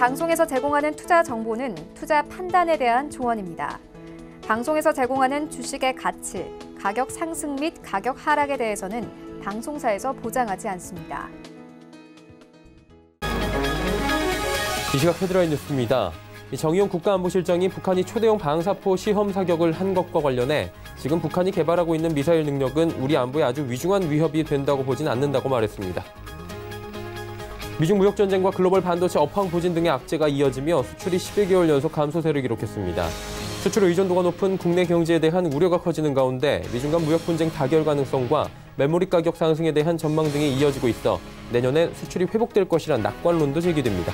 방송에서 제공하는 투자 정보는 투자 판단에 대한 조언입니다. 방송에서 제공하는 주식의 가치, 가격 상승 및 가격 하락에 대해서는 방송사에서 보장하지 않습니다. 이 시각 헤드라인 뉴스입니다. 정의용 국가안보실장이 북한이 초대형 방사포 시험 사격을 한 것과 관련해 지금 북한이 개발하고 있는 미사일 능력은 우리 안보에 아주 위중한 위협이 된다고 보진 않는다고 말했습니다. 미중 무역전쟁과 글로벌 반도체 업황 부진 등의 악재가 이어지며 수출이 11개월 연속 감소세를 기록했습니다. 수출 의존도가 높은 국내 경제에 대한 우려가 커지는 가운데 미중 간 무역 분쟁 타결 가능성과 메모리 가격 상승에 대한 전망 등이 이어지고 있어 내년엔 수출이 회복될 것이란 낙관론도 제기됩니다.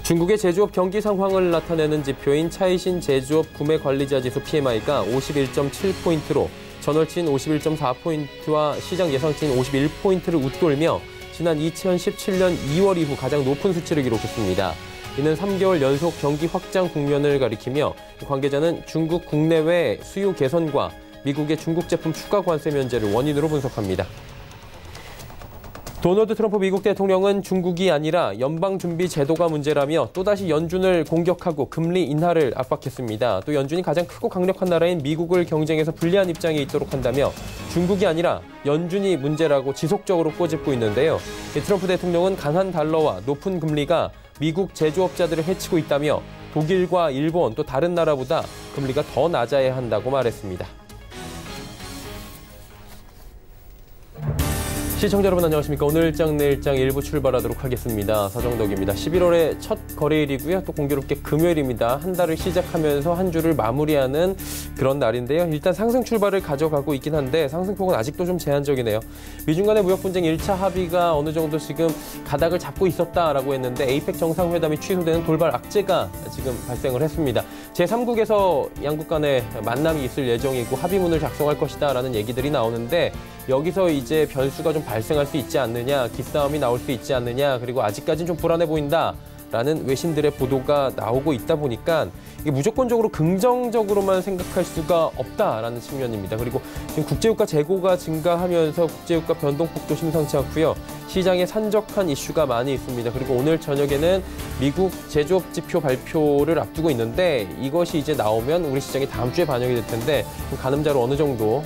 중국의 제조업 경기 상황을 나타내는 지표인 차이신 제조업 구매관리자 지수 PMI가 51.7포인트로 전월치인 51.4포인트와 시장 예상치인 51포인트를 웃돌며 지난 2017년 2월 이후 가장 높은 수치를 기록했습니다. 이는 3개월 연속 경기 확장 국면을 가리키며 관계자는 중국 국내외 수요 개선과 미국의 중국 제품 추가 관세 면제를 원인으로 분석합니다. 도널드 트럼프 미국 대통령은 중국이 아니라 연방준비제도가 문제라며 또다시 연준을 공격하고 금리 인하를 압박했습니다. 또 연준이 가장 크고 강력한 나라인 미국을 경쟁에서 불리한 입장에 있도록 한다며 중국이 아니라 연준이 문제라고 지속적으로 꼬집고 있는데요. 트럼프 대통령은 강한 달러와 높은 금리가 미국 제조업자들을 해치고 있다며 독일과 일본 또 다른 나라보다 금리가 더 낮아야 한다고 말했습니다. 시청자 여러분 안녕하십니까. 오늘 일장 내일장 일부 출발하도록 하겠습니다. 서정덕입니다. 11월의 첫 거래일이고요. 또 공교롭게 금요일입니다. 한 달을 시작하면서 한 주를 마무리하는 그런 날인데요. 일단 상승 출발을 가져가고 있긴 한데 상승폭은 아직도 좀 제한적이네요. 미중 간의 무역 분쟁 1차 합의가 어느 정도 지금 가닥을 잡고 있었다라고 했는데 에이펙 정상회담이 취소되는 돌발 악재가 지금 발생을 했습니다. 제3국에서 양국 간의 만남이 있을 예정이고 합의문을 작성할 것이다라는 얘기들이 나오는데 여기서 이제 변수가 좀 발생할 수 있지 않느냐, 기싸움이 나올 수 있지 않느냐, 그리고 아직까지는 좀 불안해 보인다라는 외신들의 보도가 나오고 있다 보니까 이게 무조건적으로 긍정적으로만 생각할 수가 없다라는 측면입니다. 그리고 지금 국제유가 재고가 증가하면서 국제유가 변동폭도 심상치 않고요. 시장에 산적한 이슈가 많이 있습니다. 그리고 오늘 저녁에는 미국 제조업 지표 발표를 앞두고 있는데 이것이 이제 나오면 우리 시장에 다음 주에 반영이 될 텐데 가늠자로 어느 정도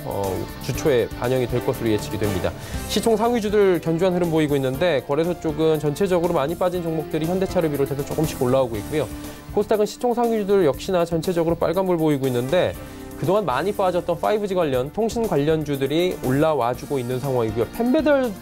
주 초에 반영이 될 것으로 예측이 됩니다. 시총 상위주들 견조한 흐름 보이고 있는데 거래소 쪽은 전체적으로 많이 빠진 종목들이 현대차를 비롯해서 조금씩 올라오고 있고요. 코스닥은 시총 상위주들 역시나 전체적으로 빨간불 보이고 있는데 그동안 많이 빠졌던 5G 관련, 통신 관련주들이 올라와주고 있는 상황이고요.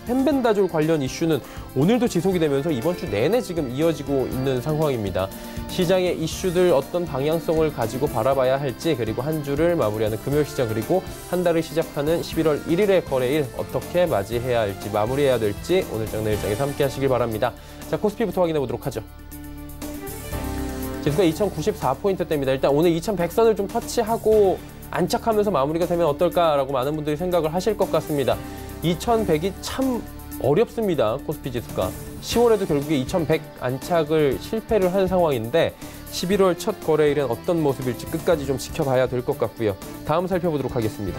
펜벤다졸 관련 이슈는 오늘도 지속이 되면서 이번 주 내내 지금 이어지고 있는 상황입니다. 시장의 이슈들 어떤 방향성을 가지고 바라봐야 할지 그리고 한 주를 마무리하는 금요일 시장 그리고 한 달을 시작하는 11월 1일의 거래일 어떻게 맞이해야 할지 마무리해야 될지 오늘 장 내일장에서 함께 하시길 바랍니다. 자, 코스피부터 확인해 보도록 하죠. 지수가 2094포인트대입니다. 일단 오늘 2100선을 좀 터치하고 안착하면서 마무리가 되면 어떨까라고 많은 분들이 생각을 하실 것 같습니다. 2100이 참 어렵습니다. 코스피 지수가. 10월에도 결국에 2100 안착을 실패를 한 상황인데 11월 첫 거래일은 어떤 모습일지 끝까지 좀 지켜봐야 될 것 같고요. 다음 살펴보도록 하겠습니다.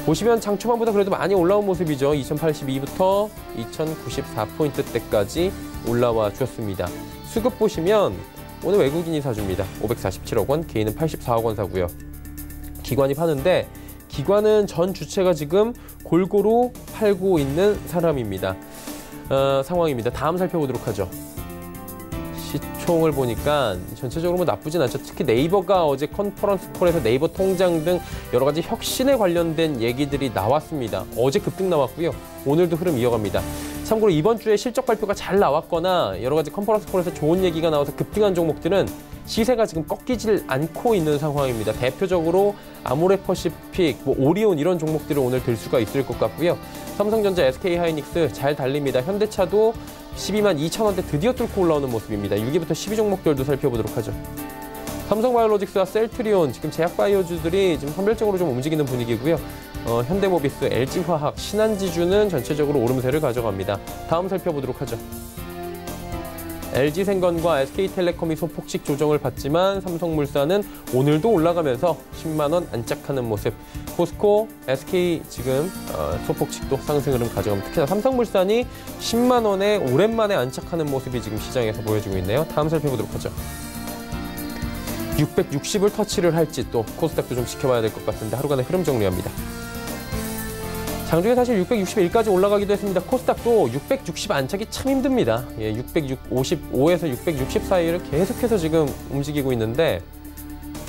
보시면 장 초반보다 그래도 많이 올라온 모습이죠. 2082부터 2094포인트대까지 올라와 주었습니다. 수급 보시면 오늘 외국인이 사줍니다. 547억 원, 개인은 84억 원 사고요. 기관이 파는데 기관은 전 주체가 지금 골고루 팔고 있는 사람입니다. 상황입니다. 다음 살펴보도록 하죠. 시총을 보니까 전체적으로 뭐 나쁘진 않죠. 특히 네이버가 어제 컨퍼런스 콜에서 네이버 통장 등 여러 가지 혁신에 관련된 얘기들이 나왔습니다. 어제 급등 나왔고요. 오늘도 흐름 이어갑니다. 참고로 이번 주에 실적 발표가 잘 나왔거나 여러 가지 컨퍼런스 콜에서 좋은 얘기가 나와서 급등한 종목들은 시세가 지금 꺾이질 않고 있는 상황입니다. 대표적으로 아모레퍼시픽, 오리온 이런 종목들을 오늘 들 수가 있을 것 같고요. 삼성전자, SK하이닉스 잘 달립니다. 현대차도 12만 2천원대 드디어 뚫고 올라오는 모습입니다. 6위부터 10위 종목들도 살펴보도록 하죠. 삼성바이오로직스와 셀트리온, 지금 제약바이오주들이 지금 선별적으로 좀 움직이는 분위기고요. 현대모비스, LG화학, 신한지주는 전체적으로 오름세를 가져갑니다. 다음 살펴보도록 하죠. LG생건과 SK텔레콤이 소폭식 조정을 받지만 삼성물산은 오늘도 올라가면서 10만 원 안착하는 모습. 포스코, SK 지금 소폭 또 상승 흐름 가져가면 특히나 삼성물산이 10만 원에 오랜만에 안착하는 모습이 지금 시장에서 보여지고 있네요. 다음 살펴보도록 하죠. 660을 터치를 할지 또 코스닥도 좀 지켜봐야 될 것 같은데 하루간의 흐름 정리합니다. 장중에 사실 661까지 올라가기도 했습니다. 코스닥도 660 안착이 참 힘듭니다. 655에서 660 사이를 계속해서 지금 움직이고 있는데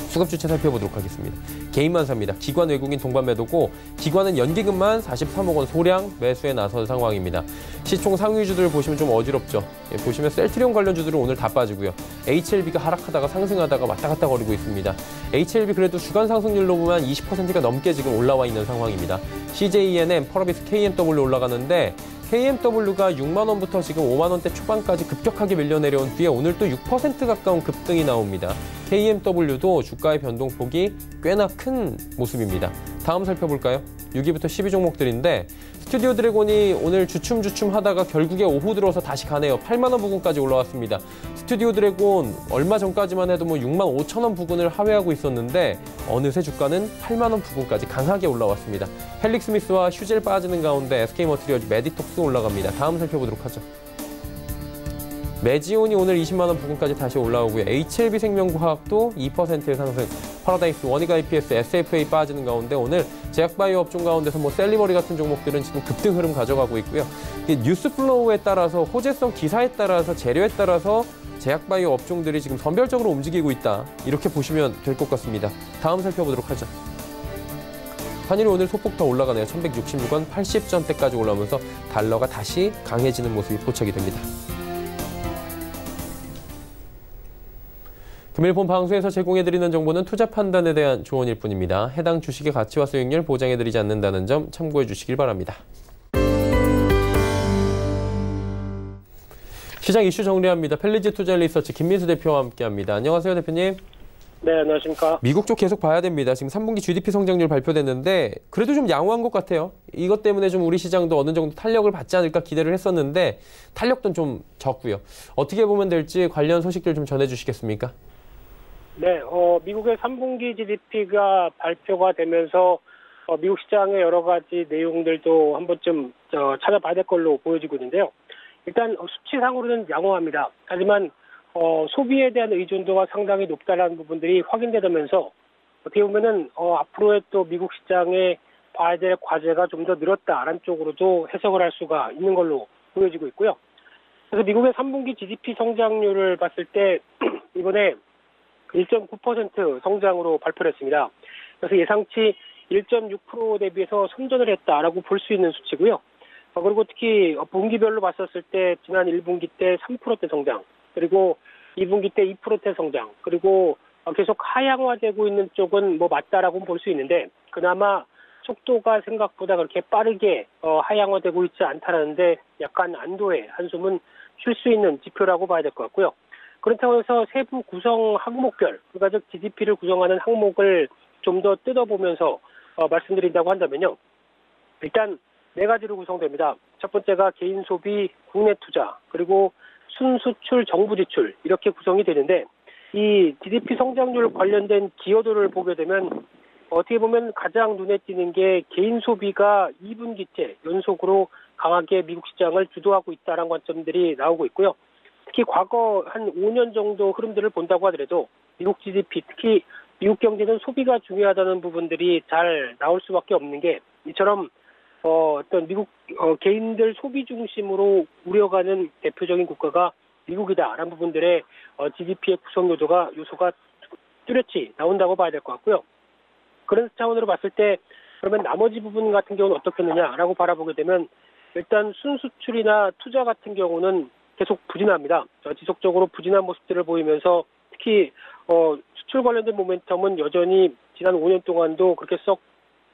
수급 주체 살펴보도록 하겠습니다. 개인만 삽니다. 기관 외국인 동반 매도고 기관은 연기금만 43억 원 소량 매수에 나선 상황입니다. 시총 상위주들 보시면 좀 어지럽죠. 보시면 셀트리온 관련주들은 오늘 다 빠지고요. HLB가 하락하다가 상승하다가 왔다 갔다 거리고 있습니다. HLB 그래도 주간 상승률로 보면 20%가 넘게 지금 올라와 있는 상황입니다. CJENM, 펄어비스 KMW 올라가는데 KMW가 6만 원부터 지금 5만 원대 초반까지 급격하게 밀려 내려온 뒤에 오늘 또 6% 가까운 급등이 나옵니다. KMW도 주가의 변동폭이 꽤나 큰 모습입니다. 다음 살펴볼까요? 6위부터 10위 종목들인데 스튜디오 드래곤이 오늘 주춤 하다가 결국에 오후 들어서 다시 가네요. 8만 원 부근까지 올라왔습니다. 스튜디오 드래곤 얼마 전까지만 해도 6만 5천 원 부근을 하회하고 있었는데 어느새 주가는 8만 원 부근까지 강하게 올라왔습니다. 헬릭스미스와 휴젤 빠지는 가운데 SK머티리얼즈, 메디톡스 올라갑니다. 다음 살펴보도록 하죠. 메지온이 오늘 20만 원 부근까지 다시 올라오고요. HLB생명과학도 2%의 상승, 파라다이스, 원익 IPS, SFA 빠지는 가운데 오늘 제약바이오 업종 가운데서 셀리버리 같은 종목들은 지금 급등 흐름 가져가고 있고요. 뉴스 플로우에 따라서 호재성 기사에 따라서 재료에 따라서 제약바이오 업종들이 지금 선별적으로 움직이고 있다. 이렇게 보시면 될 것 같습니다. 다음 살펴보도록 하죠. 환율이 오늘 소폭 더 올라가네요. 1166원 80전대까지 올라오면서 달러가 다시 강해지는 모습이 포착이 됩니다. 금일 본 방송에서 제공해드리는 정보는 투자 판단에 대한 조언일 뿐입니다. 해당 주식의 가치와 수익률 보장해드리지 않는다는 점 참고해 주시길 바랍니다. 시장 이슈 정리합니다. 펠리지 투자 리서치 김민수 대표와 함께합니다. 안녕하세요, 대표님. 네, 안녕하십니까. 미국 쪽 계속 봐야 됩니다. 지금 3분기 GDP 성장률 발표됐는데 그래도 좀 양호한 것 같아요. 이것 때문에 좀 우리 시장도 어느 정도 탄력을 받지 않을까 기대를 했었는데 탄력도 좀 적고요. 어떻게 보면 될지 관련 소식들 좀 전해주시겠습니까? 네, 미국의 3분기 GDP가 발표가 되면서 미국 시장의 여러 가지 내용들도 한 번쯤 찾아봐야 될 걸로 보여지고 있는데요. 일단 수치상으로는 양호합니다. 하지만 소비에 대한 의존도가 상당히 높다는 부분들이 확인되면서 어떻게 보면은 앞으로의 또 미국 시장에 봐야 될 과제가 좀 더 늘었다라는 쪽으로도 해석을 할 수가 있는 걸로 보여지고 있고요. 그래서 미국의 3분기 GDP 성장률을 봤을 때 이번에 1.9% 성장으로 발표를 했습니다. 그래서 예상치 1.6% 대비해서 선전을 했다라고 볼 수 있는 수치고요. 그리고 특히 분기별로 봤었을 때 지난 1분기 때 3%대 성장, 그리고 2분기 때 2%대 성장, 그리고 계속 하향화되고 있는 쪽은 맞다라고 볼 수 있는데 그나마 속도가 생각보다 그렇게 빠르게 하향화되고 있지 않다는데 약간 안도의 한숨은 쉴 수 있는 지표라고 봐야 될 것 같고요. 그렇다고 해서 세부 구성 항목별, 그러니까 즉 GDP를 구성하는 항목을 좀 더 뜯어보면서 말씀드린다고 한다면요. 일단 4가지로 구성됩니다. 첫 번째가 개인 소비, 국내 투자, 그리고 순수출, 정부 지출 이렇게 구성이 되는데 이 GDP 성장률 관련된 기여도를 보게 되면 어떻게 보면 가장 눈에 띄는 게 개인 소비가 2분기째 연속으로 강하게 미국 시장을 주도하고 있다는 관점들이 나오고 있고요. 특히 과거 한 5년 정도 흐름들을 본다고 하더라도 미국 GDP, 특히 미국 경제는 소비가 중요하다는 부분들이 잘 나올 수밖에 없는 게 이처럼 어떤 미국 개인들 소비 중심으로 우려가는 대표적인 국가가 미국이다라는 부분들의 GDP의 구성 요소가 뚜렷이 나온다고 봐야 될 것 같고요. 그런 차원으로 봤을 때 그러면 나머지 부분 같은 경우는 어떻겠느냐라고 바라보게 되면 일단 순수출이나 투자 같은 경우는 계속 부진합니다. 지속적으로 부진한 모습들을 보이면서 특히 수출 관련된 모멘텀은 여전히 지난 5년 동안도 그렇게 썩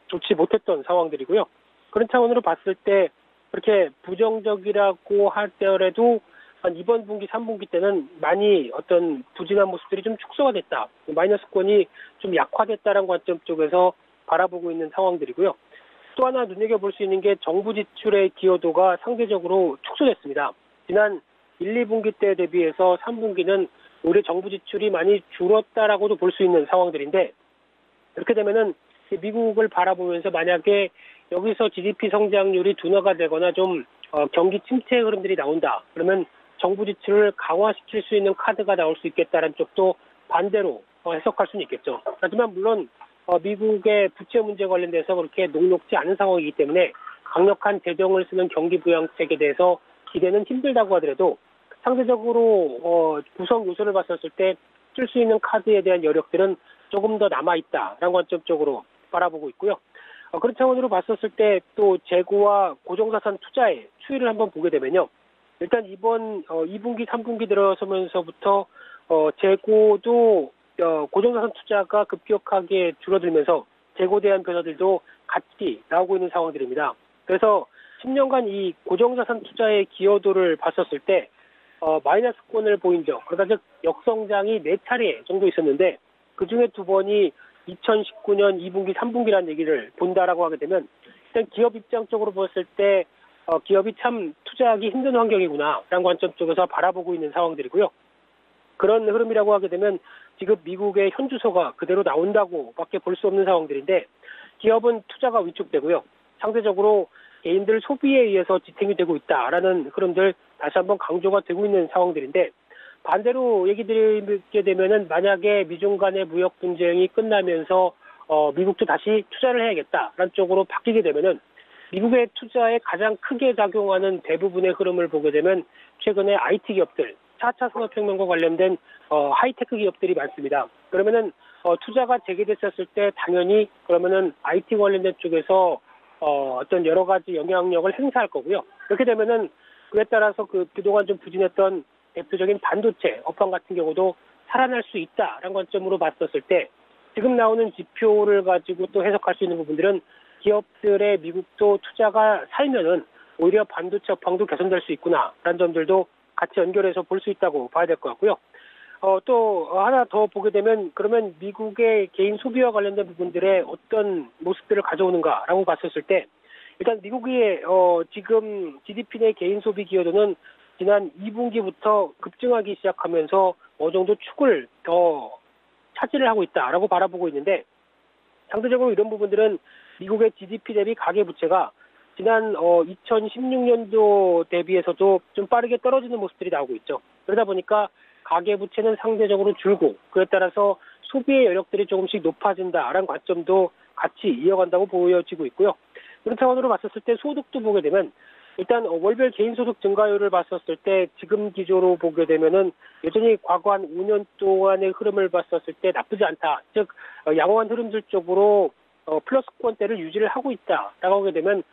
좋지 못했던 상황들이고요. 그런 차원으로 봤을 때 그렇게 부정적이라고 하더라도 한 이번 분기, 3분기 때는 많이 어떤 부진한 모습들이 좀 축소가 됐다. 마이너스권이 좀 약화됐다는 관점 쪽에서 바라보고 있는 상황들이고요. 또 하나 눈여겨볼 수 있는 게 정부 지출의 기여도가 상대적으로 축소됐습니다. 지난 1, 2분기 때 대비해서 3분기는 올해 정부 지출이 많이 줄었다라고도 볼 수 있는 상황들인데 이렇게 되면은 미국을 바라보면서 만약에 여기서 GDP 성장률이 둔화가 되거나 좀 경기 침체 흐름들이 나온다. 그러면 정부 지출을 강화시킬 수 있는 카드가 나올 수 있겠다는 쪽도 반대로 해석할 수는 있겠죠. 하지만 물론 미국의 부채 문제 관련돼서 그렇게 녹록지 않은 상황이기 때문에 강력한 재정을 쓰는 경기 부양책에 대해서 기대는 힘들다고 하더라도 상대적으로 구성 요소를 봤었을 때 쓸 수 있는 카드에 대한 여력들은 조금 더 남아있다라는 관점 쪽으로 바라보고 있고요. 그런 차원으로 봤었을 때 또 재고와 고정자산 투자의 추이를 한번 보게 되면요. 일단 이번 2분기, 3분기 들어서면서부터 재고도 고정자산 투자가 급격하게 줄어들면서 재고에 대한 변화들도 같이 나오고 있는 상황들입니다. 그래서 10년간 이 고정자산 투자의 기여도를 봤었을 때 마이너스권을 보인 적, 그러니까 즉 역성장이 4차례 정도 있었는데 그중에 2번이 2019년 2분기, 3분기라는 얘기를 본다라고 하게 되면 일단 기업 입장 쪽으로 봤을 때 기업이 참 투자하기 힘든 환경이구나라는 관점 쪽에서 바라보고 있는 상황들이고요. 그런 흐름이라고 하게 되면 지금 미국의 현주소가 그대로 나온다고밖에 볼 수 없는 상황들인데 기업은 투자가 위축되고요. 상대적으로 개인들 소비에 의해서 지탱이 되고 있다라는 흐름들 다시 한번 강조가 되고 있는 상황들인데 반대로 얘기 드리게 되면은 만약에 미중 간의 무역 분쟁이 끝나면서 미국도 다시 투자를 해야겠다라는 쪽으로 바뀌게 되면은 미국의 투자에 가장 크게 작용하는 대부분의 흐름을 보게 되면 최근에 IT 기업들, 4차 산업혁명과 관련된 하이테크 기업들이 많습니다. 그러면은 투자가 재개됐었을 때 당연히 그러면은 IT 관련된 쪽에서 어떤 여러 가지 영향력을 행사할 거고요. 그렇게 되면은 그에 따라서 그동안 좀 부진했던 대표적인 반도체 업황 같은 경우도 살아날 수 있다라는 관점으로 봤었을 때 지금 나오는 지표를 가지고 또 해석할 수 있는 부분들은 기업들의 미국도 투자가 살면은 오히려 반도체 업황도 개선될 수 있구나라는 점들도 같이 연결해서 볼 수 있다고 봐야 될 것 같고요. 또 하나 더 보게 되면 그러면 미국의 개인 소비와 관련된 부분들의 어떤 모습들을 가져오는가라고 봤었을 때 일단 미국의 지금 GDP 내 개인 소비 기여도는 지난 2분기부터 급증하기 시작하면서 어느 정도 축을 더 차지를 하고 있다라고 바라보고 있는데 상대적으로 이런 부분들은 미국의 GDP 대비 가계부채가 지난 2016년도 대비해서도 좀 빠르게 떨어지는 모습들이 나오고 있죠. 그러다 보니까 가계부채는 상대적으로 줄고 그에 따라서 소비의 여력들이 조금씩 높아진다라는 관점도 같이 이어간다고 보여지고 있고요. 그런 차원으로 봤었을 때 소득도 보게 되면 일단 월별 개인소득 증가율을 봤었을 때 지금 기조로 보게 되면은 여전히 과거 한 5년 동안의 흐름을 봤었을 때 나쁘지 않다. 즉 양호한 흐름들 쪽으로 플러스권대를 유지를 하고 있다라고 하게 되면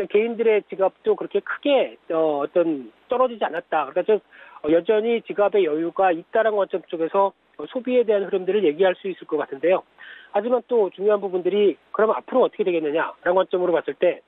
개인들의 지갑도 그렇게 크게 어떤 떨어지지 않았다. 그러니까 즉 여전히 지갑의 여유가 있다라는 관점 쪽에서 소비에 대한 흐름들을 얘기할 수 있을 것 같은데요. 하지만 또 중요한 부분들이 그럼 앞으로 어떻게 되겠느냐라는 관점으로 봤을 때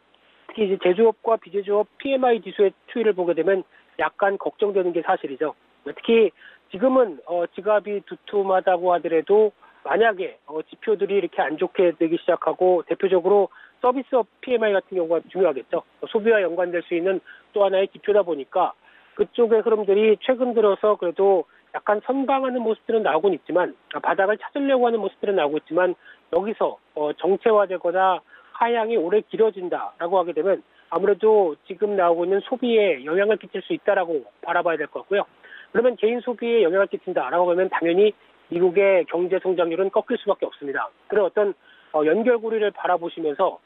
특히 이제 제조업과 비제조업 PMI 지수의 추이를 보게 되면 약간 걱정되는 게 사실이죠. 특히 지금은 지갑이 두툼하다고 하더라도 만약에 지표들이 이렇게 안 좋게 되기 시작하고 대표적으로 서비스업 PMI 같은 경우가 중요하겠죠. 소비와 연관될 수 있는 또 하나의 지표다 보니까 그쪽의 흐름들이 최근 들어서 그래도 약간 선방하는 모습들은 나오곤 있지만 바닥을 찾으려고 하는 모습들은 나오고 있지만 여기서 정체화되거나 하향이 오래 길어진다라고 하게 되면 아무래도 지금 나오고 있는 소비에 영향을 끼칠 수 있다라고 바라봐야 될 것 같고요. 그러면 개인 소비에 영향을 끼친다라고 하면 당연히 미국의 경제 성장률은 꺾일 수밖에 없습니다. 그런 어떤 연결고리를 바라보시면서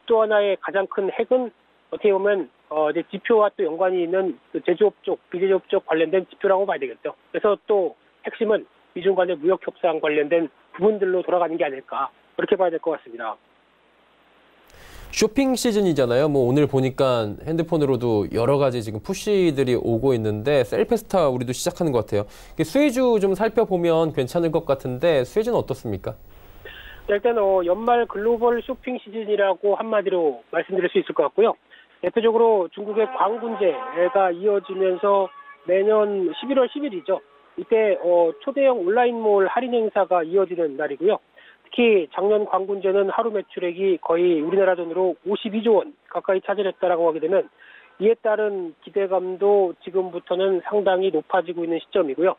또 하나의 가장 큰 핵은 어떻게 보면 이제 지표와 또 연관이 있는 제조업 쪽, 비제조업 쪽 관련된 지표라고 봐야 되겠죠. 그래서 또 핵심은 미중 간의 무역 협상 관련된 부분들로 돌아가는 게 아닐까 그렇게 봐야 될 것 같습니다. 쇼핑 시즌이잖아요. 뭐 오늘 보니까 핸드폰으로도 여러 가지 지금 푸시들이 오고 있는데 셀페스타 우리도 시작하는 것 같아요. 수혜주 좀 살펴보면 괜찮을 것 같은데 수혜주는 어떻습니까? 일단 연말 글로벌 쇼핑 시즌이라고 한마디로 말씀드릴 수 있을 것 같고요. 대표적으로 중국의 광군제가 이어지면서 매년 11월 10일이죠. 이때 초대형 온라인몰 할인 행사가 이어지는 날이고요. 특히 작년 광군제는 하루 매출액이 거의 우리나라 돈으로 52조 원 가까이 차지했다라고 하게 되면 이에 따른 기대감도 지금부터는 상당히 높아지고 있는 시점이고요.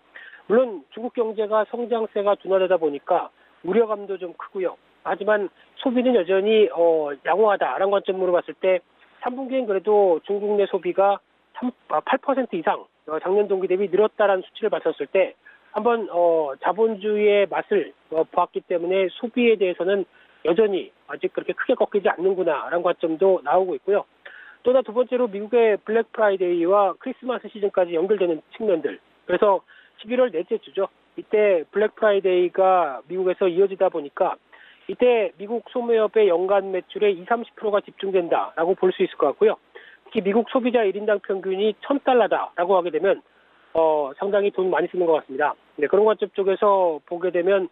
물론 중국 경제가 성장세가 둔화되다 보니까 우려감도 좀 크고요. 하지만 소비는 여전히 양호하다라는 관점으로 봤을 때 3분기엔 그래도 중국 내 소비가 8% 이상 작년 동기 대비 늘었다라는 수치를 봤었을 때 한번 자본주의의 맛을 보았기 때문에 소비에 대해서는 여전히 아직 그렇게 크게 꺾이지 않는구나라는 관점도 나오고 있고요. 또 하나 두 번째로 미국의 블랙 프라이데이와 크리스마스 시즌까지 연결되는 측면들. 그래서 11월 넷째 주죠. 이때 블랙 프라이데이가 미국에서 이어지다 보니까 이때 미국 소매업의 연간 매출의 20-30%가 집중된다라고 볼 수 있을 것 같고요. 특히 미국 소비자 1인당 평균이 $1,000라고 하게 되면 상당히 돈 많이 쓰는 것 같습니다. 네, 그런 관점 쪽에서 보게 되면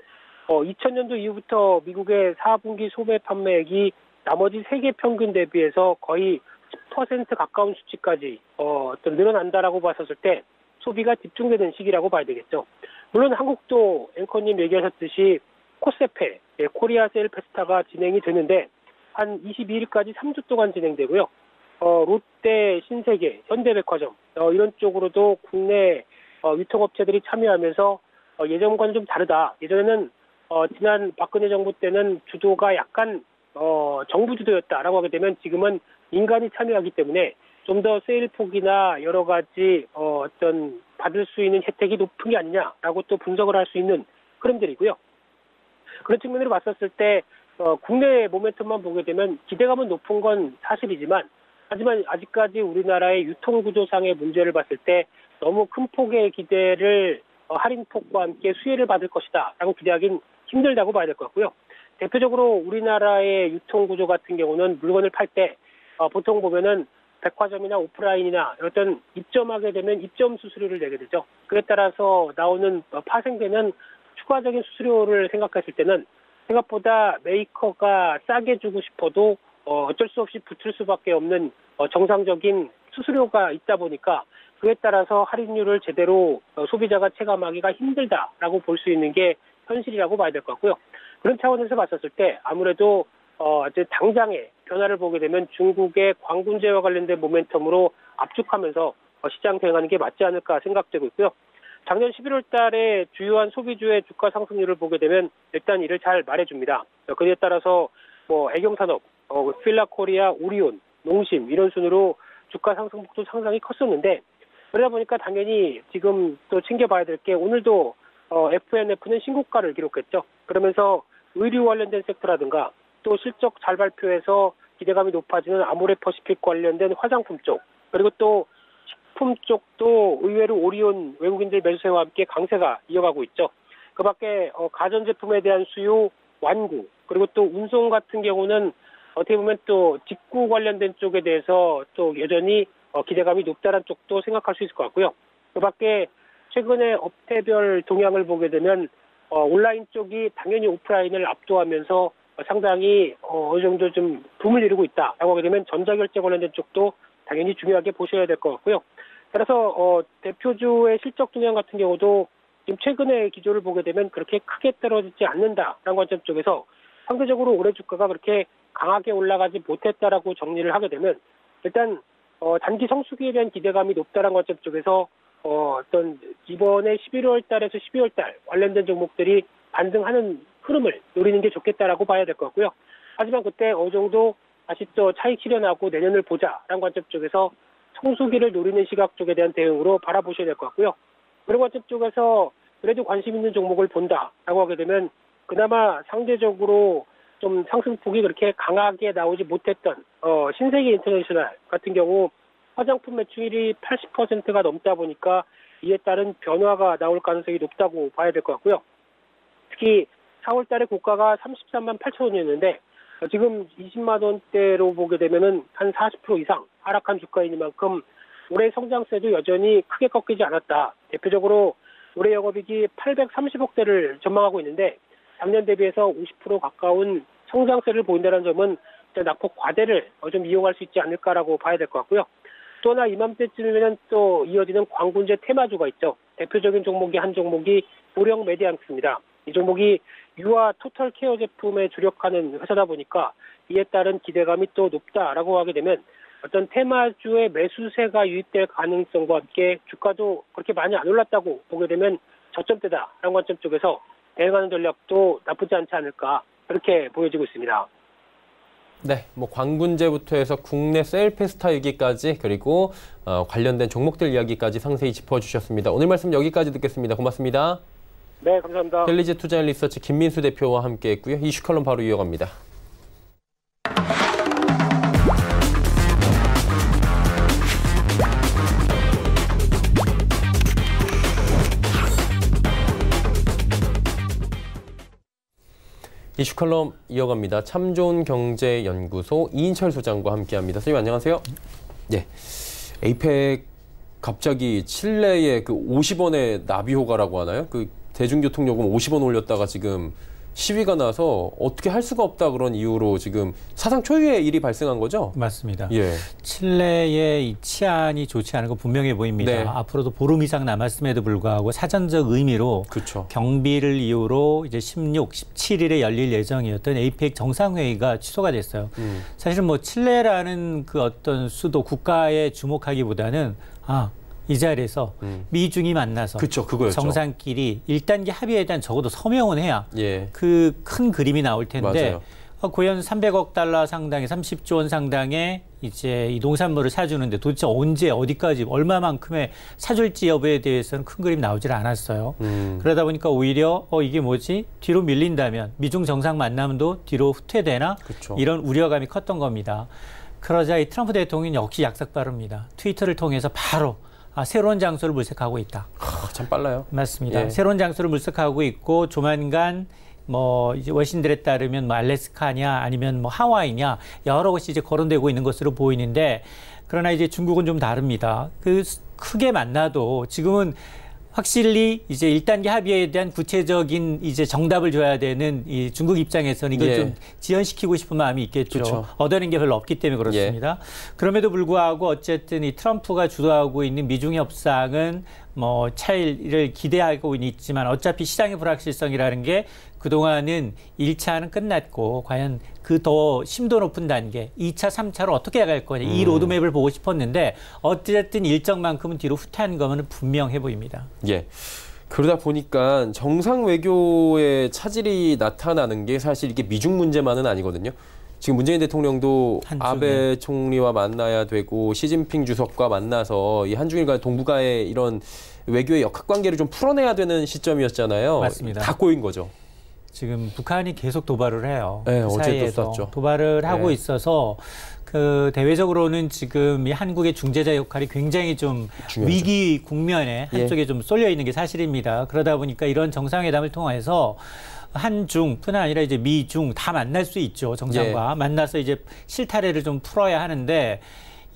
2000년도 이후부터 미국의 4분기 소매 판매액이 나머지 세계 평균 대비해서 거의 10% 가까운 수치까지 늘어난다라고 봤었을 때 소비가 집중되는 시기라고 봐야 되겠죠. 물론 한국도 앵커님 얘기하셨듯이 코세페, 코리아 세일 페스타가 진행이 되는데 한 22일까지 3주 동안 진행되고요. 롯데, 신세계, 현대백화점 이런 쪽으로도 국내 유통업체들이 참여하면서 예전과는 좀 다르다. 예전에는 지난 박근혜 정부 때는 주도가 약간 정부 주도였다라고 하게 되면 지금은 민간이 참여하기 때문에 좀 더 세일 폭이나 여러 가지 어떤 받을 수 있는 혜택이 높은 게 아니냐라고 또 분석을 할 수 있는 흐름들이고요. 그런 측면으로 봤었을 때 국내 모멘텀만 보게 되면 기대감은 높은 건 사실이지만 하지만 아직까지 우리나라의 유통구조상의 문제를 봤을 때 너무 큰 폭의 기대를 할인폭과 함께 수혜를 받을 것이다 라고 기대하기는 힘들다고 봐야 될 것 같고요. 대표적으로 우리나라의 유통구조 같은 경우는 물건을 팔 때 보통 보면은 백화점이나 오프라인이나 어떤 입점하게 되면 입점 수수료를 내게 되죠. 그에 따라서 나오는 파생되는 추가적인 수수료를 생각했을 때는 생각보다 메이커가 싸게 주고 싶어도 어쩔 수 없이 붙을 수밖에 없는 정상적인 수수료가 있다 보니까 그에 따라서 할인율을 제대로 소비자가 체감하기가 힘들다라고 볼 수 있는 게 현실이라고 봐야 될 것 같고요. 그런 차원에서 봤었을 때 아무래도 이제 당장의 변화를 보게 되면 중국의 광군제와 관련된 모멘텀으로 압축하면서 시장 대응하는 게 맞지 않을까 생각되고 있고요. 작년 11월 달에 주요한 소비주의 주가 상승률을 보게 되면 일단 이를 잘 말해줍니다. 그에 따라서 애경산업, 필라코리아, 오리온, 농심 이런 순으로 주가 상승폭도 상당히 컸었는데 그러다 보니까 당연히 지금 또 챙겨봐야 될 게 오늘도 FNF는 신고가를 기록했죠. 그러면서 의류 관련된 섹터라든가 또 실적 잘 발표해서 기대감이 높아지는 아모레퍼시픽 관련된 화장품 쪽 그리고 또 식품 쪽도 의외로 오리온 외국인들 매수세와 함께 강세가 이어가고 있죠. 그 밖에 가전제품에 대한 수요 완구 그리고 또 운송 같은 경우는 어떻게 보면 또 직구 관련된 쪽에 대해서 또 여전히 기대감이 높다는 쪽도 생각할 수 있을 것 같고요. 그 밖에 최근에 업태별 동향을 보게 되면 온라인 쪽이 당연히 오프라인을 압도하면서 상당히 어느 정도 좀 붐을 이루고 있다라고 하게 되면 전자결제 관련된 쪽도 당연히 중요하게 보셔야 될 것 같고요. 따라서 대표주의 실적 동향 같은 경우도 지금 최근의 기조를 보게 되면 그렇게 크게 떨어지지 않는다라는 관점 쪽에서 상대적으로 올해 주가가 그렇게 강하게 올라가지 못했다라고 정리를 하게 되면 일단 단기 성수기에 대한 기대감이 높다라는 관점 쪽에서 어떤 이번에 11월 달에서 12월 달 관련된 종목들이 반등하는 흐름을 노리는 게 좋겠다라고 봐야 될 것 같고요. 하지만 그때 어느 정도 다시 또 차익 실현하고 내년을 보자라는 관점 쪽에서 성수기를 노리는 시각 쪽에 대한 대응으로 바라보셔야 될 것 같고요. 그런 관점 쪽에서 그래도 관심 있는 종목을 본다라고 하게 되면 그나마 상대적으로 좀 상승폭이 그렇게 강하게 나오지 못했던 신세계 인터내셔널 같은 경우 화장품 매출이 80%가 넘다 보니까 이에 따른 변화가 나올 가능성이 높다고 봐야 될 것 같고요. 특히 4월 달에 고가가 33만 8천 원이었는데 지금 20만 원대로 보게 되면은 한 40% 이상 하락한 주가인 만큼 올해 성장세도 여전히 크게 꺾이지 않았다. 대표적으로 올해 영업이익이 830억대를 전망하고 있는데 작년 대비해서 50% 가까운 성장세를 보인다는 점은 낙폭 과대를 좀 이용할 수 있지 않을까라고 봐야 될 것 같고요. 또 하나 이맘때쯤이면 또 이어지는 광군제 테마주가 있죠. 대표적인 종목이 한 종목이 보령 메디앙스입니다. 이 종목이 유아 토탈 케어 제품에 주력하는 회사다 보니까 이에 따른 기대감이 또 높다라고 하게 되면 어떤 테마주의 매수세가 유입될 가능성과 함께 주가도 그렇게 많이 안 올랐다고 보게 되면 저점대다라는 관점 쪽에서 대응하는 전략도 나쁘지 않지 않을까. 그렇게 보여지고 있습니다. 네, 뭐 광군제부터 해서 국내 셀페스타 얘기까지 그리고 관련된 종목들 이야기까지 상세히 짚어주셨습니다. 오늘 말씀 여기까지 듣겠습니다. 고맙습니다. 네, 감사합니다. 헬리제 투자앤리서치 김민수 대표와 함께했고요. 이슈 칼럼 바로 이어갑니다. 이슈 칼럼 이어갑니다. 참좋은경제연구소 이인철 소장과 함께합니다. 선생님 안녕하세요. 예, 에이펙 갑자기 칠레의 그 50원의 나비효과라고 하나요? 그 대중교통요금 50원 올렸다가 지금 시위가 나서 어떻게 할 수가 없다 그런 이유로 지금 사상 초유의 일이 발생한 거죠? 맞습니다. 예. 칠레의 이 치안이 좋지 않은 거 분명해 보입니다. 네. 앞으로도 보름 이상 남았음에도 불구하고 사전적 의미로 그렇죠. 경비를 이유로 이제 16, 17일에 열릴 예정이었던 에이펙 정상회의가 취소가 됐어요. 사실은 뭐 칠레라는 그 어떤 수도 국가에 주목하기보다는 이 자리에서 미중이 만나서 그쵸, 그거였죠. 정상끼리 1단계 합의에 대한 적어도 서명은 해야 예. 그 큰 그림이 나올 텐데 맞아요. 고연 300억 달러 상당의 30조 원 상당의 이제 이 농산물을 사주는데 도대체 언제 어디까지 얼마만큼의 사줄지 여부에 대해서는 큰 그림 나오질 않았어요. 그러다 보니까 오히려 이게 뭐지? 뒤로 밀린다면 미중 정상 만남도 뒤로 후퇴되나? 그쵸. 이런 우려감이 컸던 겁니다. 그러자 이 트럼프 대통령이 역시 약삭빠릅니다. 트위터를 통해서 바로 새로운 장소를 물색하고 있다. 참 빨라요. 맞습니다. 예. 새로운 장소를 물색하고 있고 조만간 뭐 이제 외신들에 따르면 뭐 알래스카냐 아니면 뭐 하와이냐 여러 곳이 이제 거론되고 있는 것으로 보이는데 그러나 이제 중국은 좀 다릅니다. 그 크게 만나도 지금은 확실히 이제 1단계 합의에 대한 구체적인 이제 정답을 줘야 되는 이 중국 입장에서는 이걸 예. 좀 지연시키고 싶은 마음이 있겠죠. 그쵸. 얻어낸 게 별로 없기 때문에 그렇습니다. 그럼에도 불구하고 어쨌든 이 트럼프가 주도하고 있는 미중 협상은 뭐 차이를 기대하고 있지만 어차피 시장의 불확실성이라는 게 그동안은 1차는 끝났고 과연 그 더 심도 높은 단계 2차, 3차로 어떻게 갈 거냐 이 로드맵을 보고 싶었는데 어쨌든 일정만큼은 뒤로 후퇴한 거는 분명해 보입니다. 예. 그러다 보니까 정상 외교의 차질이 나타나는 게 사실 이게 미중 문제만은 아니거든요. 지금 문재인 대통령도 아베 총리와 만나야 되고 시진핑 주석과 만나서 이 한중일 간 동북아의 이런 외교의 역학관계를 좀 풀어내야 되는 시점이었잖아요. 맞습니다. 다 꼬인 거죠. 지금 북한이 계속 도발을 해요. 네, 그 어제 또 사이에서 쐈죠. 도발을 하고 네. 있어서 그 대외적으로는 지금 이 한국의 중재자 역할이 굉장히 좀 중요하죠. 위기 국면에 한쪽에 좀 쏠려 있는 게 사실입니다. 그러다 보니까 이런 정상회담을 통해서 한중뿐 아니라 이제 미중 다 만날 수 있죠. 정상과 만나서 이제 실타래를 좀 풀어야 하는데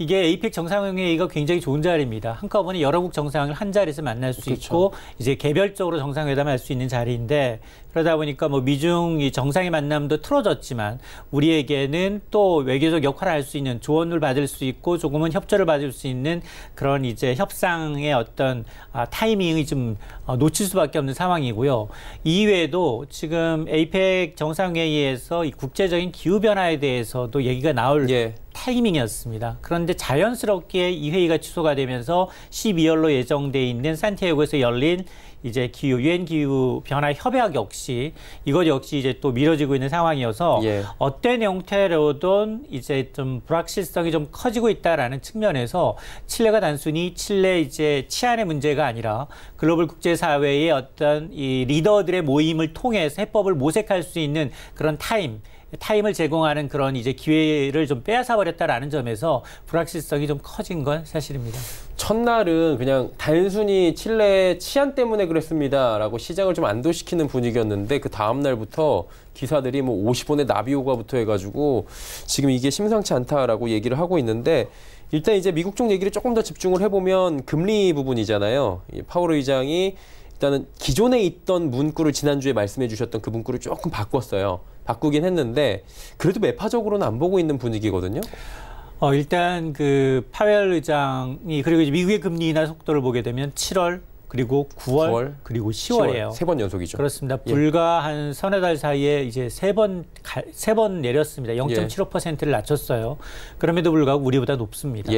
이게 에이펙 정상회의가 굉장히 좋은 자리입니다. 한꺼번에 여러국 정상을 한 자리에서 만날 수 있고 이제 개별적으로 정상회담을 할 수 있는 자리인데 그러다 보니까 뭐 미중 이 정상의 만남도 틀어졌지만 우리에게는 또 외교적 역할을 할 수 있는 조언을 받을 수 있고 조금은 협조를 받을 수 있는 그런 이제 협상의 어떤 타이밍이 좀 놓칠 수밖에 없는 상황이고요. 이외에도 지금 에이펙 정상회의에서 이 국제적인 기후변화에 대해서도 얘기가 나올 타이밍이었습니다. 그런데 자연스럽게 이 회의가 취소가 되면서 12월로 예정돼 있는 산티아고에서 열린 이제 유엔 기후 변화 협약 역시 이것 역시 이제 또 미뤄지고 있는 상황이어서 어떤 형태로든 이제 좀 불확실성이 좀 커지고 있다라는 측면에서 칠레가 단순히 칠레 이제 치안의 문제가 아니라 글로벌 국제사회의 어떤 이 리더들의 모임을 통해서 해법을 모색할 수 있는 그런 타임을 제공하는 그런 이제 기회를 좀 빼앗아 버렸다라는 점에서 불확실성이 좀 커진 건 사실입니다. 첫날은 그냥 단순히 칠레 치안 때문에 그랬습니다라고 시장을 좀 안도시키는 분위기였는데 그 다음 날부터 기사들이 뭐 50원의 나비효과부터 해가지고 지금 이게 심상치 않다라고 얘기를 하고 있는데 일단 이제 미국 쪽 얘기를 조금 더 집중을 해보면 금리 부분이잖아요. 파월 의장이 일단은 기존에 있던 문구를 지난주에 말씀해 주셨던 그 문구를 조금 바꿨어요. 바꾸긴 했는데 그래도 매파적으로는 안 보고 있는 분위기거든요. 일단 그 파웰 의장이 그리고 이제 미국의 금리 인하 속도를 보게 되면 7월 그리고 9월 그리고 10월이에요. 3번 연속이죠. 그렇습니다. 불과 한 서너 달 사이에 이제 세 번 내렸습니다. 0.75%를 낮췄어요. 그럼에도 불구하고 우리보다 높습니다.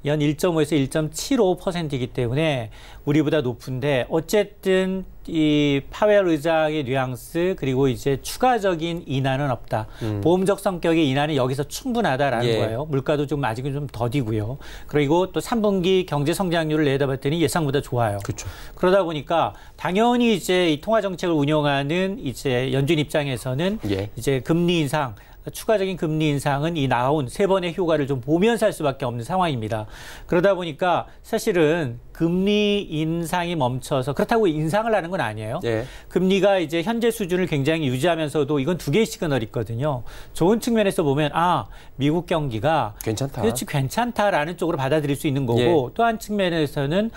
연 1.5에서 1.75%이기 때문에 우리보다 높은데 어쨌든 이 파웰 의장의 뉘앙스 그리고 이제 추가적인 인하는 없다. 보험적 성격의 인하는 여기서 충분하다라는 예. 거예요. 물가도 좀 아직은 좀 더디고요. 그리고 또 3분기 경제 성장률을 내다봤더니 예상보다 좋아요. 그렇죠. 그러다 보니까 당연히 이제 이 통화 정책을 운영하는 이제 연준 입장에서는 예. 이제 금리 인상 추가적인 금리 인상은 이 나온 3번의 효과를 좀 보면서 할 수밖에 없는 상황입니다. 그러다 보니까 사실은 금리 인상이 멈춰서 그렇다고 인상을 하는 건 아니에요. 예. 금리가 이제 현재 수준을 굉장히 유지하면서도 이건 두 개의 시그널이 있거든요. 좋은 측면에서 보면 미국 경기가 괜찮다. 그렇지 괜찮다라는 쪽으로 받아들일 수 있는 거고 예. 또 한 측면에서는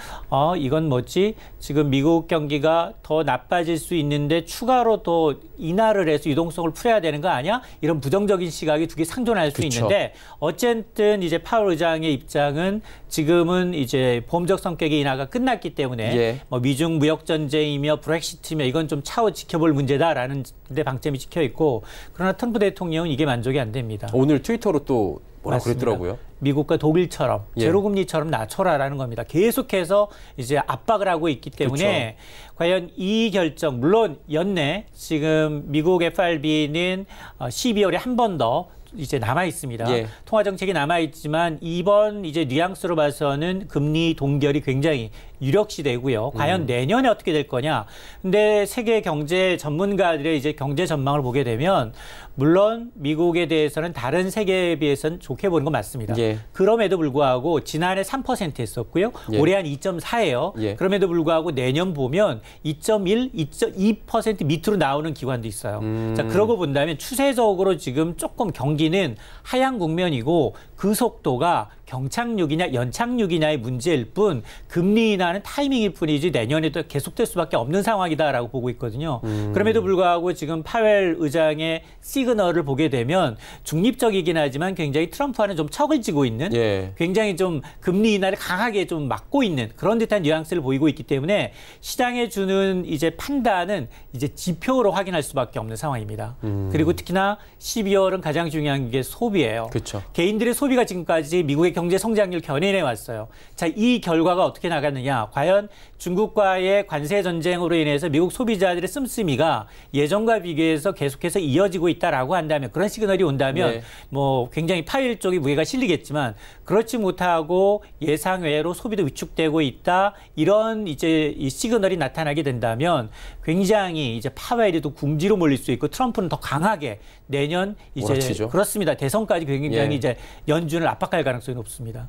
이건 뭐지 지금 미국 경기가 더 나빠질 수 있는데 추가로 또 인하를 해서 유동성을 풀어야 되는 거 아니야? 이런 부정적인 시각이 두 개 상존할 수 그쵸. 있는데 어쨌든 이제 파월 의장의 입장은 지금은 이제 보험적 성격의 인하가 끝났기 때문에 예. 뭐 미중 무역 전쟁이며 브렉시트며 이건 좀 차후 지켜볼 문제다라는 데 방점이 찍혀 있고 그러나 트럼프 대통령은 이게 만족이 안 됩니다. 오늘 트위터로 또 뭐라고 맞습니다. 그랬더라고요. 미국과 독일처럼 예. 제로금리처럼 낮춰라라는 겁니다. 계속해서 이제 압박을 하고 있기 때문에 과연 이 결정 물론 연내 지금 미국 FRB는 12월에 한 번 더 이제 남아 있습니다. 예. 통화 정책이 남아 있지만 이번 이제 뉘앙스로 봐서는 금리 동결이 굉장히 유력시되고요. 과연 내년에 어떻게 될 거냐? 근데 세계 경제 전문가들의 이제 경제 전망을 보게 되면 물론 미국에 대해서는 다른 세계에 비해서는 좋게 보는 건 맞습니다. 예. 그럼에도 불구하고 지난해 3% 했었고요. 예. 올해 한 2.4예요. 예. 그럼에도 불구하고 내년 보면 2.1, 2.2% 밑으로 나오는 기관도 있어요. 자, 그러고 본다면 추세적으로 지금 조금 경기는 하향 국면이고 그 속도가 경착륙이냐 연착륙이냐의 문제일 뿐 금리 인하는 타이밍일 뿐이지 내년에도 계속될 수밖에 없는 상황이다라고 보고 있거든요. 그럼에도 불구하고 지금 파웰 의장의 시그널을 보게 되면 중립적이긴 하지만 굉장히 트럼프와는 좀 척을 지고 있는 예. 굉장히 좀 금리 인하를 강하게 좀 막고 있는 그런 듯한 뉘앙스를 보이고 있기 때문에 시장에 주는 이제 판단은 이제 지표로 확인할 수밖에 없는 상황입니다. 그리고 특히나 12월은 가장 중요한 게 소비예요. 그렇죠. 개인들의 소비가 지금까지 미국의 경제 성장률 견인해 왔어요. 자, 이 결과가 어떻게 나갔느냐? 과연 중국과의 관세 전쟁으로 인해서 미국 소비자들의 씀씀이가 예전과 비교해서 계속해서 이어지고 있다라고 한다면 그런 시그널이 온다면 네. 뭐 굉장히 파일 쪽이 무게가 실리겠지만 그렇지 못하고 예상 외로 소비도 위축되고 있다. 이런 이제 이 시그널이 나타나게 된다면 굉장히 이제 파웰이 또 궁지로 몰릴 수 있고 트럼프는 더 강하게 내년 이제 몰아치죠. 그렇습니다. 대선까지 굉장히 예. 이제 연준을 압박할 가능성이 높습니다.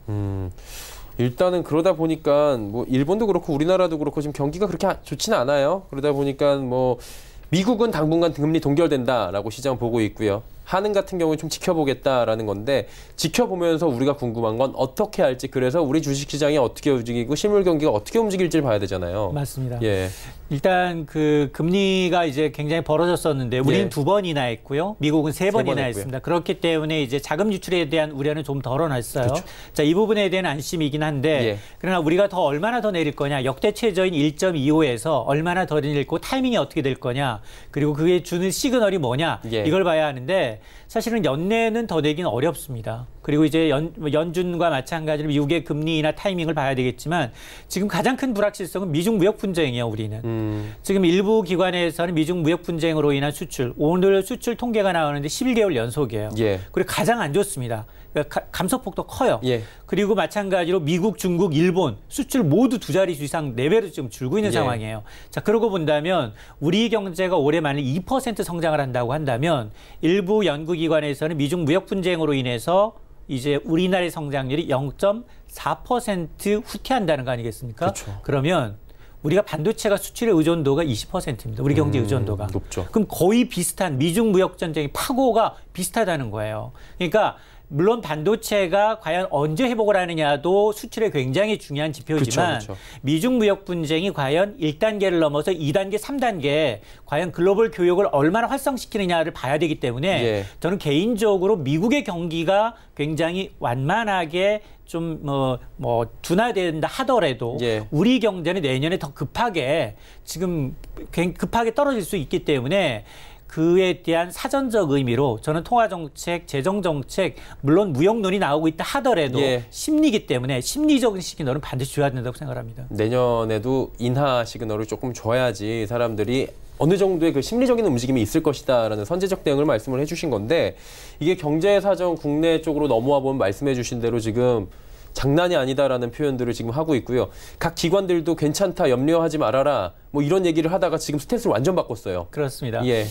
일단은 그러다 보니까 뭐 일본도 그렇고 우리나라도 그렇고 지금 경기가 그렇게 좋지는 않아요. 그러다 보니까 뭐 미국은 당분간 금리 동결된다라고 시장 보고 있고요. 한은 같은 경우는 좀 지켜보겠다라는 건데 지켜보면서 우리가 궁금한 건 어떻게 할지 그래서 우리 주식시장이 어떻게 움직이고 실물 경기가 어떻게 움직일지를 봐야 되잖아요. 맞습니다. 예. 일단 그 금리가 이제 굉장히 벌어졌었는데 우리는 예. 2번이나 했고요. 미국은 3번이나 했고요. 했습니다. 그렇기 때문에 이제 자금 유출에 대한 우려는 좀 덜어놨어요. 그렇죠. 자, 이 부분에 대한 안심이긴 한데 예. 그러나 우리가 더 얼마나 더 내릴 거냐. 역대 최저인 1.25에서 얼마나 더 내릴 거 타이밍이 어떻게 될 거냐. 그리고 그게 주는 시그널이 뭐냐. 예. 이걸 봐야 하는데 사실은 연내는 더 내기는 어렵습니다. 그리고 이제 연준과 마찬가지로 미국의 금리 인하 타이밍을 봐야 되겠지만 지금 가장 큰 불확실성은 미중 무역 분쟁이에요, 우리는. 지금 일부 기관에서는 미중 무역 분쟁으로 인한 수출, 오늘 수출 통계가 나오는데 11개월 연속이에요. 예. 그리고 가장 안 좋습니다. 그러니까 감소폭도 커요. 예. 그리고 마찬가지로 미국, 중국, 일본 수출 모두 두 자릿수 이상 4배로 지금 줄고 있는 예. 상황이에요. 자, 그러고 본다면 우리 경제가 올해 만일 2% 성장을 한다고 한다면 일부 연구기관에서는 미중 무역 분쟁으로 인해서 이제 우리나라의 성장률이 0.4% 후퇴한다는 거 아니겠습니까? 그렇죠. 그러면 우리가 반도체가 수출의 의존도가 20%입니다. 우리 경제 의존도가. 높죠. 그럼 거의 비슷한 미중 무역 전쟁의 파고가 비슷하다는 거예요. 그러니까 물론 반도체가 과연 언제 회복을 하느냐도 수출에 굉장히 중요한 지표지만 그렇죠. 미중 무역 분쟁이 과연 1단계를 넘어서 2단계, 3단계 과연 글로벌 교역을 얼마나 활성시키느냐를 봐야 되기 때문에 예. 저는 개인적으로 미국의 경기가 굉장히 완만하게 좀 둔화된다 하더라도 예. 우리 경제는 내년에 더 급하게 지금 급하게 떨어질 수 있기 때문에 그에 대한 사전적 의미로 저는 통화정책, 재정정책, 물론 무역론이 나오고 있다 하더라도 심리이기 때문에 심리적인 시그널은 반드시 줘야 된다고 생각합니다. 내년에도 인하 시그널을 조금 줘야지 사람들이 어느 정도의 그 심리적인 움직임이 있을 것이다라는 선제적 대응을 말씀을 해주신 건데 이게 경제 사정 국내 쪽으로 넘어와 보면 말씀해주신 대로 지금 장난이 아니다라는 표현들을 지금 하고 있고요. 각 기관들도 괜찮다, 염려하지 말아라 뭐 이런 얘기를 하다가 지금 스탠스를 완전 바꿨어요. 그렇습니다. 예.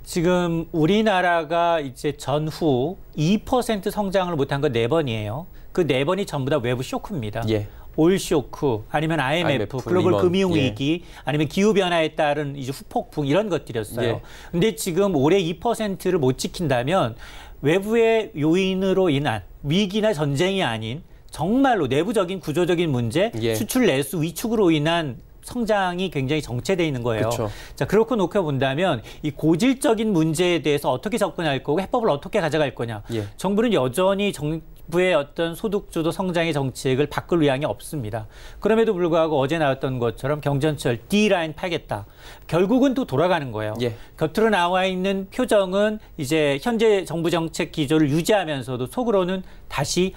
지금 우리나라가 이제 전후 2% 성장을 못한 거 4번이에요. 그 4번이 전부 다 외부 쇼크입니다. 예. 올 쇼크, 아니면 IMF, 글로벌 금융위기, 아니면 기후변화에 따른 이제 후폭풍 이런 것들이었어요. 근데 지금 올해 2%를 못 지킨다면 외부의 요인으로 인한 위기나 전쟁이 아닌 정말로 내부적인 구조적인 문제, 수출 내수 위축으로 인한 성장이 굉장히 정체되어 있는 거예요. 그쵸. 자, 그렇게 놓고 본다면 이 고질적인 문제에 대해서 어떻게 접근할 거고 해법을 어떻게 가져갈 거냐. 정부는 여전히 정부의 어떤 소득주도 성장의 정책을 바꿀 의향이 없습니다. 그럼에도 불구하고 어제 나왔던 것처럼 경전철 D라인 파겠다. 결국은 또 돌아가는 거예요. 겉으로 나와 있는 표정은 이제 현재 정부 정책 기조를 유지하면서도 속으로는 다시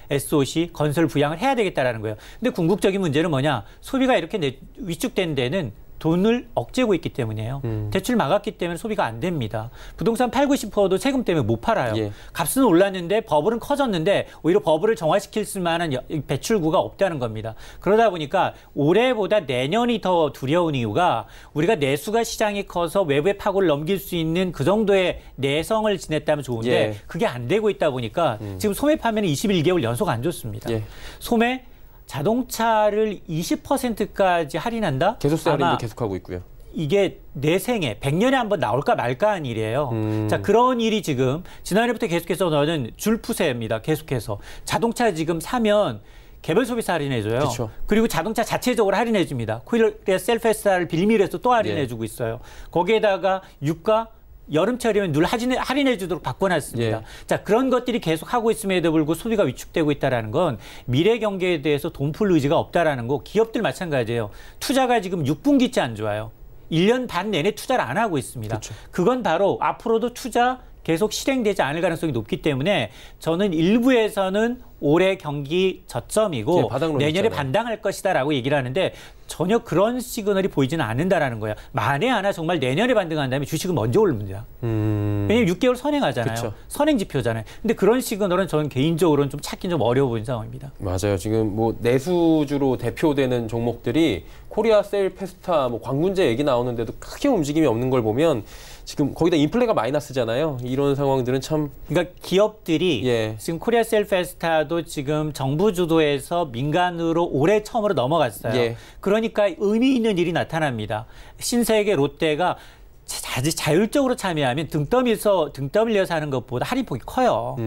SOC 건설 부양을 해야 되겠다라는 거예요. 근데 궁극적인 문제는 뭐냐? 소비가 이렇게 위축된 데는 돈을 억제고 있기 때문이에요. 대출 막았기 때문에 소비가 안 됩니다. 부동산 팔고 싶어도 세금 때문에 못 팔아요. 값은 올랐는데 버블은 커졌는데 오히려 버블을 정화시킬 만한 배출구가 없다는 겁니다. 그러다 보니까 올해보다 내년이 더 두려운 이유가 우리가 내수가 시장이 커서 외부의 파고를 넘길 수 있는 그 정도의 내성을 지냈다면 좋은데 그게 안 되고 있다 보니까 지금 소매 판매는 21개월 연속 안 좋습니다. 소매 자동차를 20%까지 할인한다? 계속세 할인도 계속하고 있고요. 이게 내 생에 100년에 한번 나올까 말까한 일이에요. 자, 그런 일이 지금 지난해부터 계속해서 너는 줄푸세입니다. 계속해서. 자동차 지금 사면 개별 소비세 할인해줘요. 그쵸. 그리고 자동차 자체적으로 할인해줍니다. 코리아 셀프에스타를 빌미로 해서 또 할인해주고 있어요. 거기에다가 유가 여름철이면 늘 할인해 주도록 바꿔놨습니다. 자, 그런 것들이 계속 하고 있음에도 불구하고 소비가 위축되고 있다는 건 미래 경제에 대해서 돈 풀 의지가 없다라는 거 기업들 마찬가지예요. 투자가 지금 6분기째 안 좋아요. 1년 반 내내 투자를 안 하고 있습니다. 그건 바로 앞으로도 투자 계속 실행되지 않을 가능성이 높기 때문에 저는 일부에서는 올해 경기 저점이고 내년에 반등할 것이다라고 얘기를 하는데 전혀 그런 시그널이 보이지는 않는다라는 거예요. 만에 하나 정말 내년에 반등한다면 주식은 먼저 오릅니다. 왜냐하면 6개월 선행하잖아요. 선행 지표잖아요. 근데 그런 시그널은 저는 개인적으로는 좀 찾기 좀 어려워 보이는 상황입니다. 맞아요. 지금 뭐 내수주로 대표되는 종목들이 코리아 셀페스타, 뭐 광군제 얘기 나오는데도 크게 움직임이 없는 걸 보면 지금 거기다 인플레가 마이너스잖아요. 이런 상황들은 참. 그러니까 기업들이 지금 코리아 셀페스타도 지금 정부 주도에서 민간으로 올해 처음으로 넘어갔어요. 그러니까 의미 있는 일이 나타납니다. 신세계, 롯데가 자율적으로 참여하면 등 떠밀려서 하는 것보다 할인폭이 커요.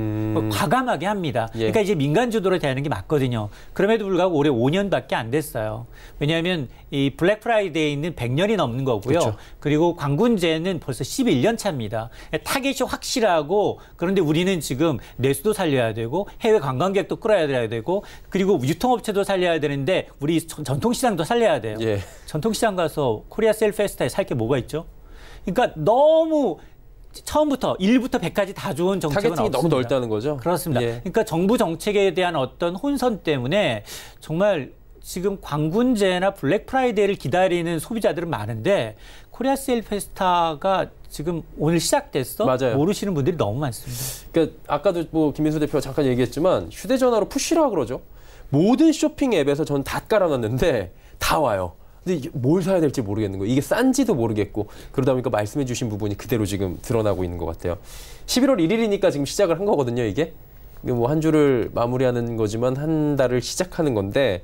과감하게 합니다. 그러니까 이제 민간 주도로 되는 게 맞거든요. 그럼에도 불구하고 올해 5년밖에 안 됐어요. 왜냐하면 이 블랙 프라이데이는 100년이 넘는 거고요. 그리고 광군제는 벌써 11년 차입니다. 타겟이 확실하고 그런데 우리는 지금 내수도 살려야 되고 해외 관광객도 끌어야 되고 그리고 유통업체도 살려야 되는데 우리 전통시장도 살려야 돼요. 전통시장 가서 코리아 셀페스타에 살 게 뭐가 있죠? 그러니까 너무 처음부터 1부터 100까지 다 좋은 정책은 없습니다. 타겟팅이 너무 넓다는 거죠? 그렇습니다. 그러니까 정부 정책에 대한 어떤 혼선 때문에 정말 지금 광군제나 블랙 프라이데이를 기다리는 소비자들은 많은데 코리아 셀페스타가 지금 오늘 시작됐어? 맞아요. 모르시는 분들이 너무 많습니다. 그러니까 아까도 뭐 김민수 대표가 잠깐 얘기했지만 휴대전화로 푸시라고 그러죠. 모든 쇼핑 앱에서 전 다 깔아놨는데 다 와요. 근데 이게 뭘 사야 될지 모르겠는 거예요. 이게 싼지도 모르겠고 그러다 보니까 말씀해 주신 부분이 그대로 지금 드러나고 있는 것 같아요. 11월 1일이니까 지금 시작을 한 거거든요, 이게. 뭐 한 주를 마무리하는 거지만 한 달을 시작하는 건데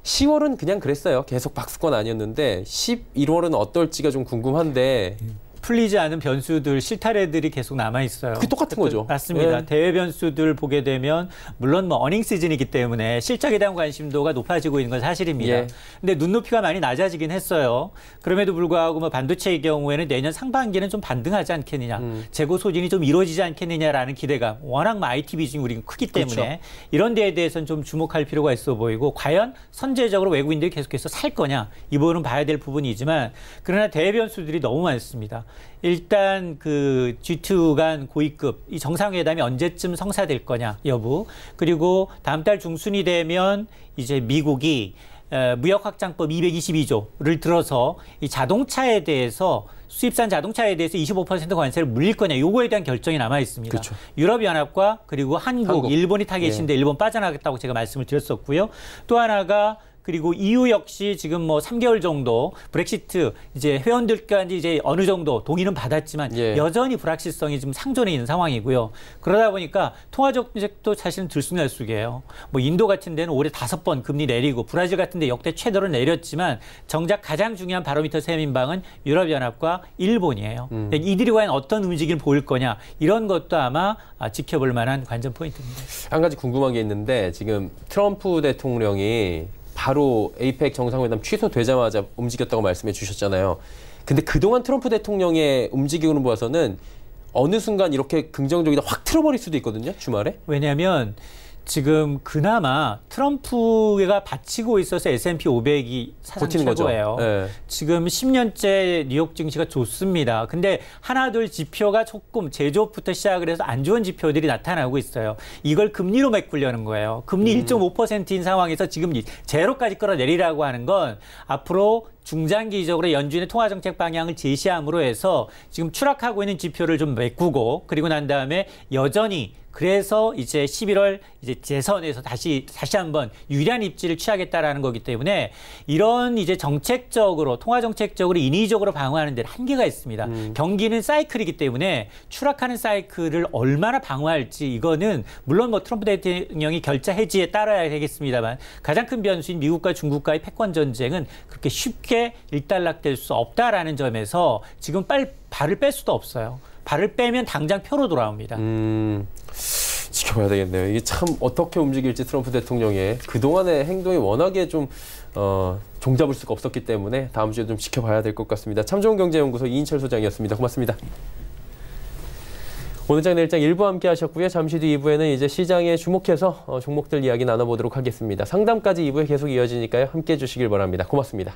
10월은 그냥 그랬어요. 계속 박스권 아니었는데 11월은 어떨지가 좀 궁금한데 풀리지 않은 변수들, 실타래들이 계속 남아있어요. 그게 똑같은 거죠. 맞습니다. 대외 변수들 보게 되면 물론 뭐 어닝 시즌이기 때문에 실적에 대한 관심도가 높아지고 있는 건 사실입니다. 근데 눈높이가 많이 낮아지긴 했어요. 그럼에도 불구하고 뭐 반도체의 경우에는 내년 상반기는 좀 반등하지 않겠느냐. 재고 소진이 좀 이루어지지 않겠느냐라는 기대감. 워낙 IT 비중이 우리가 크기 때문에 이런 데에 대해서는 좀 주목할 필요가 있어 보이고 과연 선제적으로 외국인들이 계속해서 살 거냐. 이 부분은 봐야 될 부분이지만 그러나 대외 변수들이 너무 많습니다. 일단 그 G2 간 고위급 이 정상회담이 언제쯤 성사될 거냐 여부, 그리고 다음 달 중순이 되면 이제 미국이 무역확장법 222조를 들어서 이 자동차에 대해서 수입산 자동차에 대해서 25% 관세를 물릴 거냐, 요거에 대한 결정이 남아 있습니다. 그렇죠. 유럽연합과 그리고 한국, 일본이 타겟인데 일본 빠져나가겠다고 제가 말씀을 드렸었고요. 또 하나가 그리고 EU 역시 지금 뭐 3개월 정도 브렉시트 이제 회원들까지 이제 어느 정도 동의는 받았지만 여전히 불확실성이 좀 상존해 있는 상황이고요. 그러다 보니까 통화 정책도 사실은 들쑥날쑥이에요. 뭐 인도 같은 데는 올해 5번 금리 내리고 브라질 같은 데 역대 최대로 내렸지만 정작 가장 중요한 바로미터 세민방은 유럽연합과 일본이에요. 이들이 과연 어떤 움직임을 보일 거냐, 이런 것도 아마 지켜볼 만한 관전 포인트입니다. 한 가지 궁금한 게 있는데, 지금 트럼프 대통령이 바로 에이펙 정상회담 취소되자마자 움직였다고 말씀해 주셨잖아요. 근데 그동안 트럼프 대통령의 움직임으로 봐서는 어느 순간 이렇게 긍정적이다 확 틀어버릴 수도 있거든요, 주말에. 왜냐하면 지금 그나마 트럼프가 받치고 있어서 S&P 500이 사상 최고예요. 네. 지금 10년째 뉴욕 증시가 좋습니다. 근데 하나둘 지표가 조금 제조업부터 시작을 해서 안 좋은 지표들이 나타나고 있어요. 이걸 금리로 메꾸려는 거예요. 금리 1.5%인 상황에서 지금 제로까지 끌어내리라고 하는 건 앞으로 중장기적으로 연준의 통화정책 방향을 제시함으로 해서 지금 추락하고 있는 지표를 좀 메꾸고, 그리고 난 다음에 여전히 그래서 이제 11월 이제 재선에서 다시 한번 유리한 입지를 취하겠다라는 거기 때문에 이런 이제 정책적으로 통화 정책적으로 인위적으로 방어하는 데는 한계가 있습니다. 경기는 사이클이기 때문에 추락하는 사이클을 얼마나 방어할지, 이거는 물론 뭐 트럼프 대통령이 결자 해지에 따라야 되겠습니다만 가장 큰 변수인 미국과 중국과의 패권 전쟁은 그렇게 쉽게 일단락될 수 없다라는 점에서 지금 발을 뺄 수도 없어요. 발을 빼면 당장 표로 돌아옵니다. 지켜봐야 되겠네요. 이게 참 어떻게 움직일지 트럼프 대통령의 그동안의 행동이 워낙에 좀 종잡을 수가 없었기 때문에 다음 주에 좀 지켜봐야 될 것 같습니다. 참 좋은 경제연구소 이인철 소장이었습니다. 고맙습니다. 오늘 장 내일 장 1부 함께 하셨고요. 잠시 뒤 2부에는 이제 시장에 주목해서 종목들 이야기 나눠보도록 하겠습니다. 상담까지 2부에 계속 이어지니까요. 함께 해주시길 바랍니다. 고맙습니다.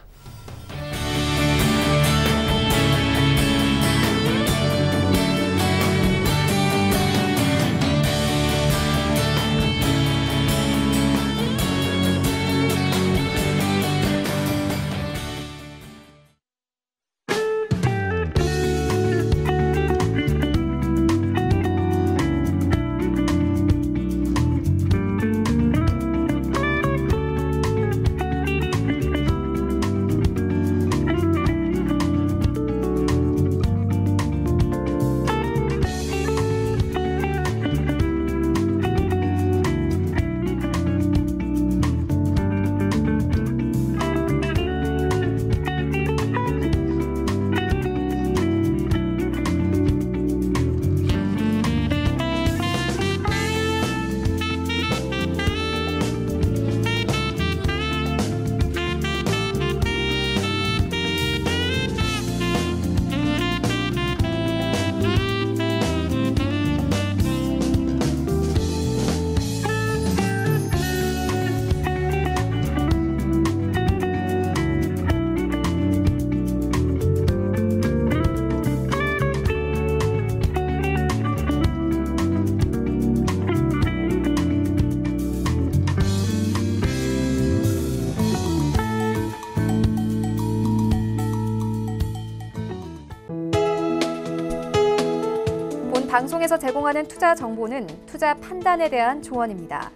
방송에서 제공하는 투자 정보는 투자 판단에 대한 조언입니다.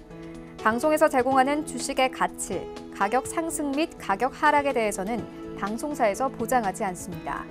방송에서 제공하는 주식의 가치, 가격 상승 및 가격 하락에 대해서는 방송사에서 보장하지 않습니다.